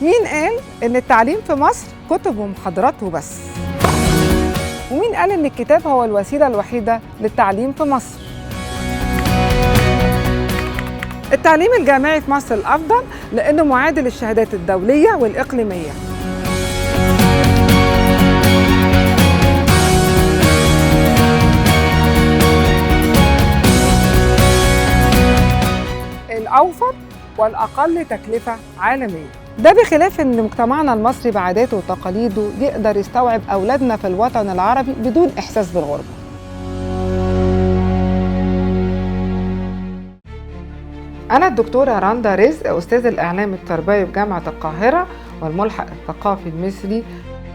مين قال إن التعليم في مصر كتب ومحاضرات وبس؟ ومين قال إن الكتاب هو الوسيلة الوحيدة للتعليم في مصر؟ التعليم الجامعي في مصر الأفضل لأنه معادل للشهادات الدولية والإقليمية. الأوفر والأقل تكلفة عالمية. ده بخلاف إن مجتمعنا المصري بعاداته وتقاليده يقدر يستوعب أولادنا في الوطن العربي بدون إحساس بالغربة. أنا الدكتورة رندا رزق، أستاذ الإعلام التربوي بجامعة القاهرة والملحق الثقافي المصري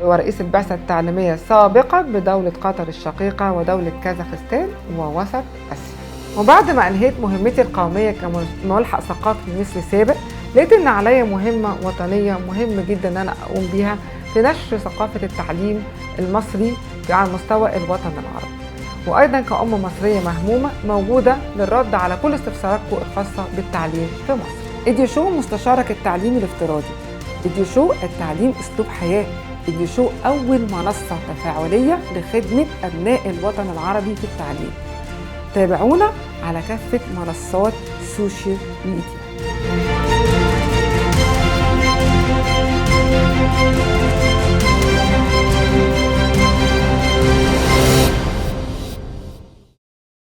ورئيس البعثة التعليمية سابقا بدولة قطر الشقيقة ودولة كازاخستان ووسط آسيا. وبعد ما أنهيت مهمتي القومية كملحق ثقافي مصري سابق، لقيت إن عليا مهمة وطنية مهم جدا إن أنا أقوم بيها في نشر ثقافة التعليم المصري على مستوى الوطن العربي. وأيضا كأم مصرية مهمومة موجودة للرد على كل استفساراتكم الخاصة بالتعليم في مصر. إديوشو مستشارك التعليمي الافتراضي. إديوشو التعليم أسلوب حياة. إديوشو أول منصة تفاعلية لخدمة أبناء الوطن العربي في التعليم. تابعونا على كافة منصات السوشيال ميديا.